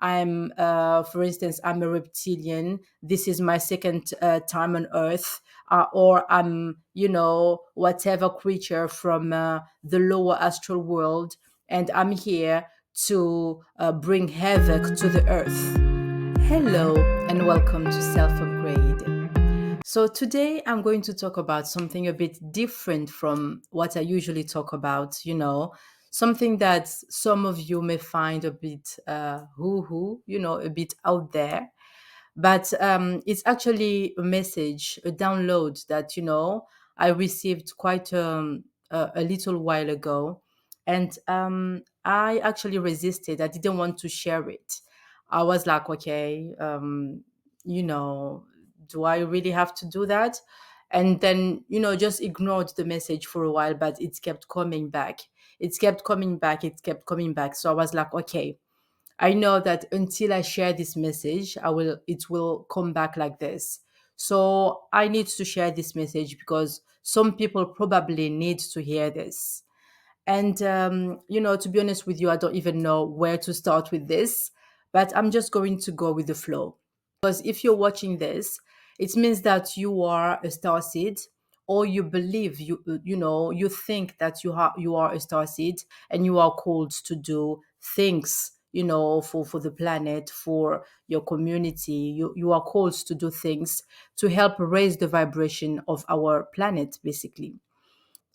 for instance, I'm a reptilian. This is my second time on Earth, or I'm, whatever creature from the lower astral world, and I'm here to bring havoc to the Earth. Hello, and welcome to Self Upgrade. So, today I'm going to talk about something a bit different from what I usually talk about, something that some of you may find a bit a bit out there. But it's actually a message, a download that, I received quite a little while ago. And I actually resisted. I didn't want to share it. I was like, okay, you know, do I really have to do that? And then, just ignored the message for a while, but it kept coming back. It kept coming back. It kept coming back. So I was like, okay, I know that until I share this message, it will come back like this. So I need to share this message because some people probably need to hear this. And, to be honest with you, I don't even know where to start with this, but I'm just going to go with the flow. Because if you're watching this, it means that you are a star seed, or you believe you think that you are a star seed, and you are called to do things, for the planet, for your community. You are called to do things to help raise the vibration of our planet, basically.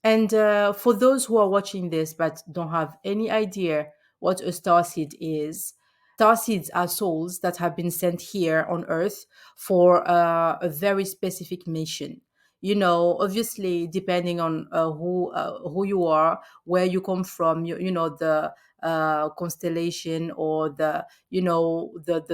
And for those who are watching this but don't have any idea what a starseed is, starseeds are souls that have been sent here on Earth for a very specific mission. Obviously, depending on who you are, where you come from, the constellation, or the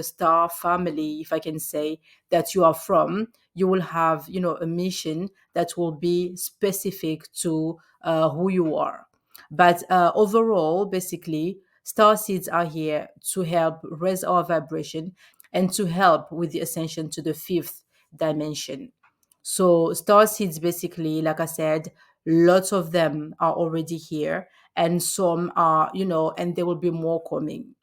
star family, if I can say, that you are from, you will have a mission that will be specific to who you are. But overall, basically, star seeds are here to help raise our vibration and to help with the ascension to the fifth dimension. So, star seeds, basically, like I said, lots of them are already here, and some are, and there will be more coming.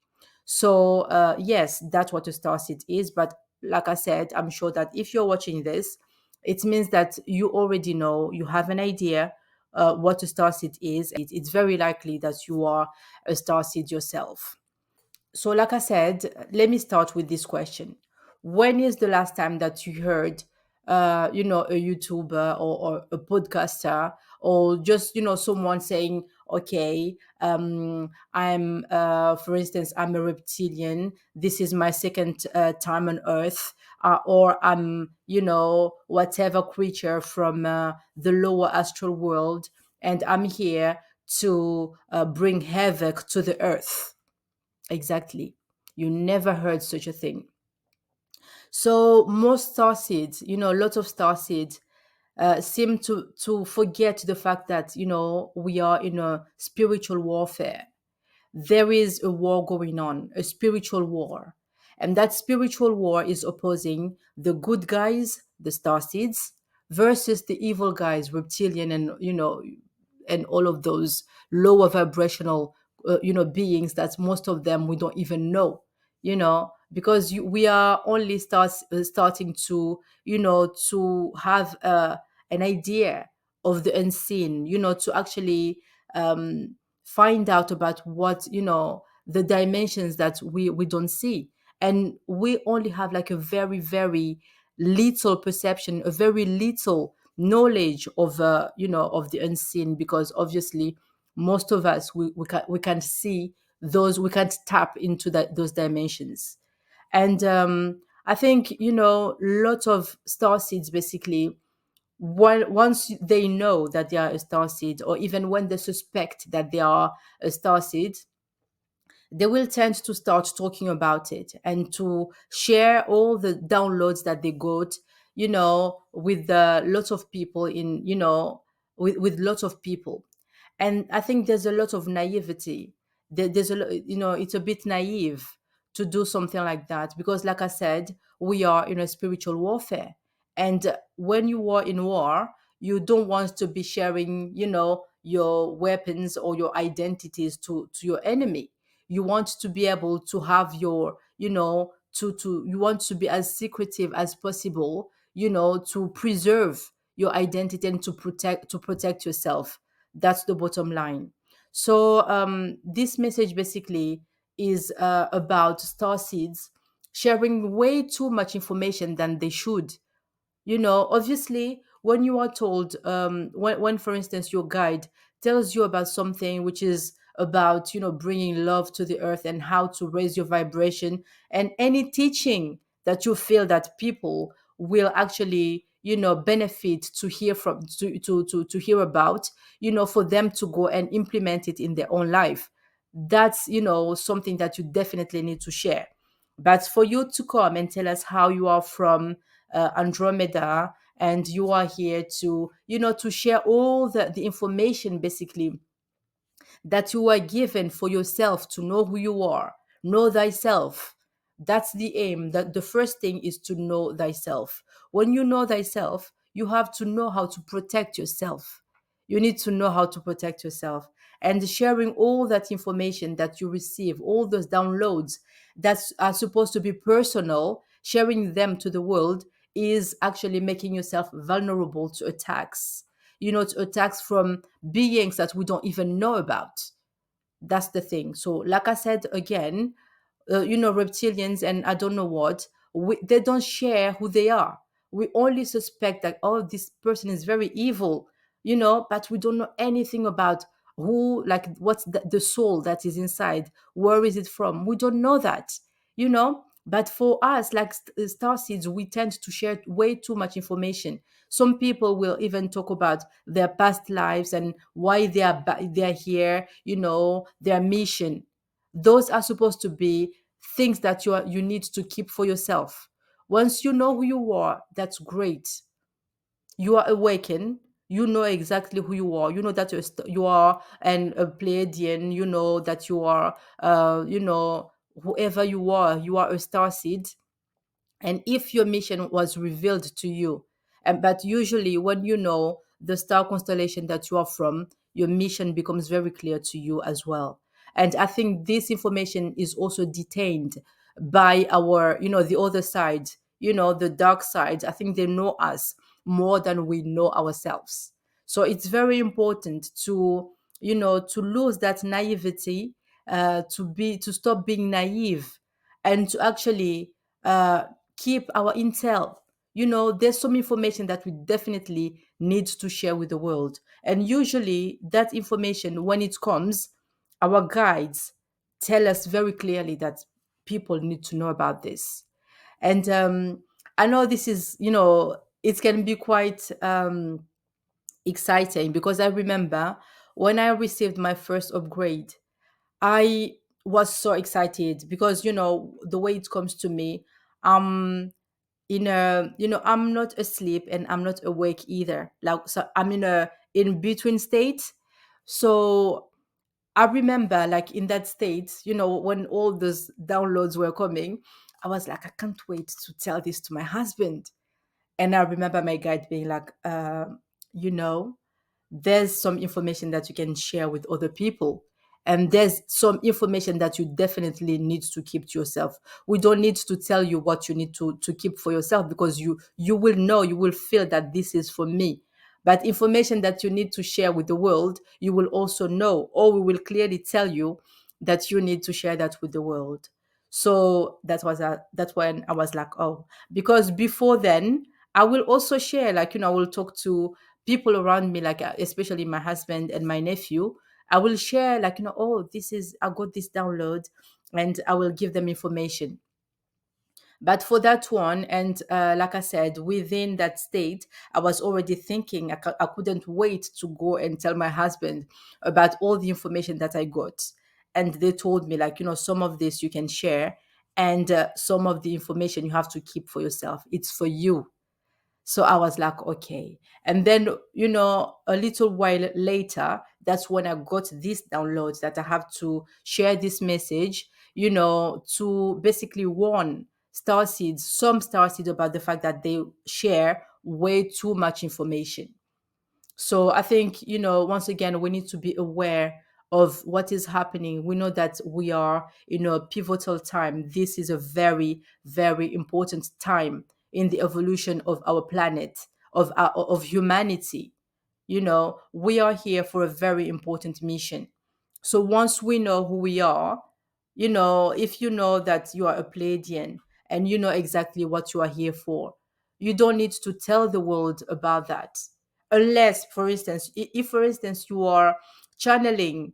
So, yes, that's what a star seed is. But like I said, I'm sure that if you're watching this, it means that you already know, you have an idea what a star seed is. It's very likely that you are a star seed yourself. So, like I said, let me start with this question. When is the last time that you heard, a YouTuber, or a podcaster, or just, someone saying, okay, for instance, I'm a reptilian. This is my second time on Earth. Or I'm, whatever creature from the lower astral world, and I'm here to bring havoc to the Earth. Exactly. You never heard such a thing. So most star seeds, lots of star seeds seem to forget the fact that, we are in a spiritual warfare. There is a war going on, a spiritual war. And that spiritual war is opposing the good guys, the star seeds, versus the evil guys, reptilian, and all of those lower vibrational, beings that most of them we don't even know, because we are only starting to, to have an idea of the unseen, to actually find out about what, the dimensions that we don't see. And we only have like a very, very little perception, a very little knowledge of of the unseen, because obviously most of us, we can't see those, we can't tap into those dimensions. And I think, lots of star seeds, basically, once they know that they are a star seed, or even when they suspect that they are a star seed, they will tend to start talking about it and to share all the downloads that they got, with lots of people with lots of people. And I think there's a lot of naivety. There's it's a bit naive to do something like that, because like I said, we are in a spiritual warfare. And when you are in war, you don't want to be sharing, your weapons or your identities to your enemy. You want to be able to have you want to be as secretive as possible, to preserve your identity and to protect yourself. That's the bottom line. So this message basically is about star seeds sharing way too much information than they should. Obviously, when you are told, when for instance your guide tells you about something which is about bringing love to the earth and how to raise your vibration, and any teaching that you feel that people will actually benefit to hear from, to hear about, for them to go and implement it in their own life, that's something that you definitely need to share. But for you to come and tell us how you are from Andromeda, and you are here to to share all the information basically that you are given for yourself to know who you are. Know thyself. That's the aim. That the first thing is to know thyself. When you know thyself, you have to know how to protect yourself. You need to know how to protect yourself. And sharing all that information that you receive, all those downloads that are supposed to be personal, sharing them to the world is actually making yourself vulnerable to attacks, to attacks from beings that we don't even know about. That's the thing. So, like I said again, reptilians and I don't know what, they don't share who they are. We only suspect that, oh, this person is very evil, but we don't know anything about who, like, what's the soul that is inside. Where is it from? We don't know that, But for us, like star seeds, we tend to share way too much information. Some people will even talk about their past lives and why they are here, their mission. Those are supposed to be things that you need to keep for yourself. Once you know who you are, that's great. You are awakened. You know exactly who you are. You know that you are a Pleiadian. You know that you are, whoever you are a star seed. And if your mission was revealed to you, but usually when you know the star constellation that you are from, your mission becomes very clear to you as well. And I think this information is also detained by our, the other side, the dark side. I think they know us more than we know ourselves. So it's very important to, to lose that naivety, to stop being naive, and to actually uh, keep our intel. There's some information that we definitely need to share with the world. And usually, that information, when it comes, our guides tell us very clearly that people need to know about this. And I know this is, it can be quite exciting, because I remember when I received my first upgrade, I was so excited because, the way it comes to me, um I'm not asleep and I'm not awake either, like, so I'm in a in between state. So I remember, like, in that state, when all those downloads were coming, I was like, I can't wait to tell this to my husband. And I remember my guide being like, you know there's some information that you can share with other people, and there's some information that you definitely need to keep to yourself. We don't need to tell you what you need to keep for yourself, because you will know, you will feel that this is for me. But information that you need to share with the world, you will also know, or we will clearly tell you that you need to share that with the world. So that's when I was like, oh, because before then I will also share, like, I will talk to people around me, like, especially my husband and my nephew. I will share, like, oh, I got this download, and I will give them information. But for that one, and like I said, within that state, I was already thinking I couldn't wait to go and tell my husband about all the information that I got. And they told me, like, some of this you can share, and some of the information you have to keep for yourself. It's for you. So I was like, okay. And then, a little while later, that's when I got this download that I have to share this message, to basically warn some starseeds about the fact that they share way too much information. So I think, once again, we need to be aware of what is happening. We know that we are in a pivotal time. This is a very, very important time in the evolution of our planet, of humanity. We are here for a very important mission. So once we know who we are, if you know that you are a Pleiadian and you know exactly what you are here for, you don't need to tell the world about that. Unless, for instance, if for instance you are channeling,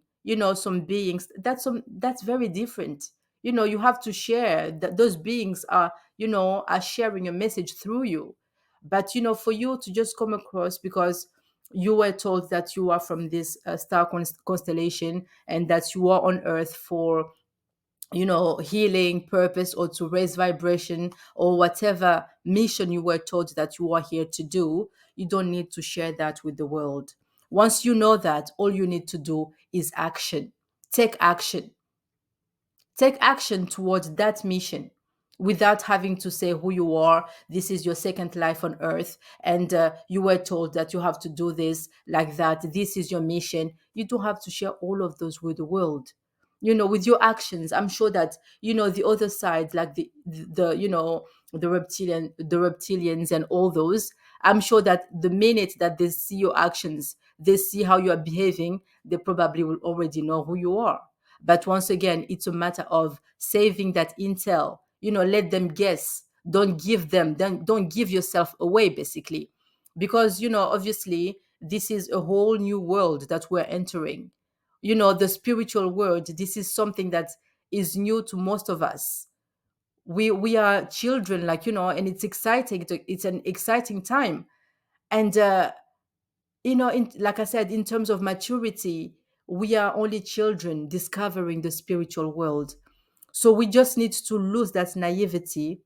some beings, that's very different. You have to share that those beings are sharing a message through you. But for you to just come across because you were told that you are from this star constellation and that you are on earth for healing purpose or to raise vibration or whatever mission you were told that you are here to do, you don't need to share that with the world. Once you know that, all you need to do is action. Take action. Take action towards that mission without having to say who you are. This is your second life on earth, and you were told that you have to do this, like that. This is your mission. You don't have to share all of those with the world. With your actions, I'm sure that the other side, like the reptilians and all those. I'm sure that the minute that they see your actions, they see how you are behaving, they probably will already know who you are. But once again, it's a matter of saving that intel. Let them guess. Don't give yourself away, basically. Because, obviously, this is a whole new world that we're entering. The spiritual world, this is something that is new to most of us. We are children, and it's exciting. It's an exciting time. And like I said, in terms of maturity, we are only children discovering the spiritual world. So we just need to lose that naivety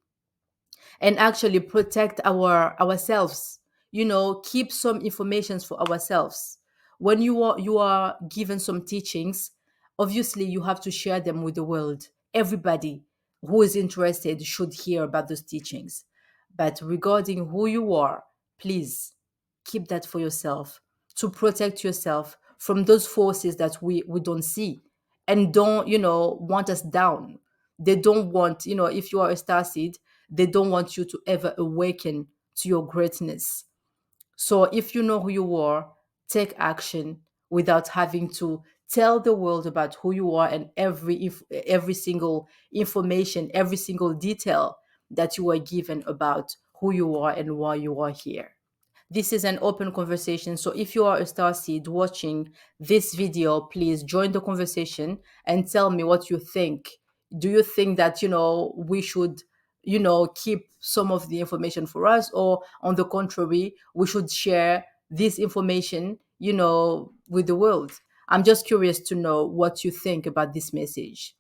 and actually protect ourselves. Keep some informations for ourselves. When you are given some teachings, obviously you have to share them with the world. Everybody who is interested should hear about those teachings. But regarding who you are, please keep that for yourself, to protect yourself from those forces that we don't see and don't want us down. They don't want, if you are a star seed, they don't want you to ever awaken to your greatness. So if you know who you are, take action without having to tell the world about who you are and every single information, every single detail that you were given about who you are and why you are here. This is an open conversation. So if you are a starseed watching this video, please join the conversation and tell me what you think. Do you think that, we should, keep some of the information for us, or on the contrary, we should share this information, with the world? I'm just curious to know what you think about this message.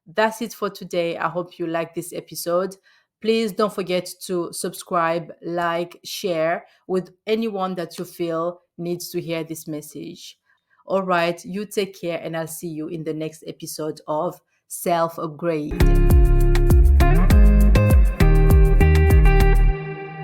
That's it for today. I hope you like this episode. Please don't forget to subscribe, like, share with anyone that you feel needs to hear this message. All right, you take care, and I'll see you in the next episode of Self Upgrade.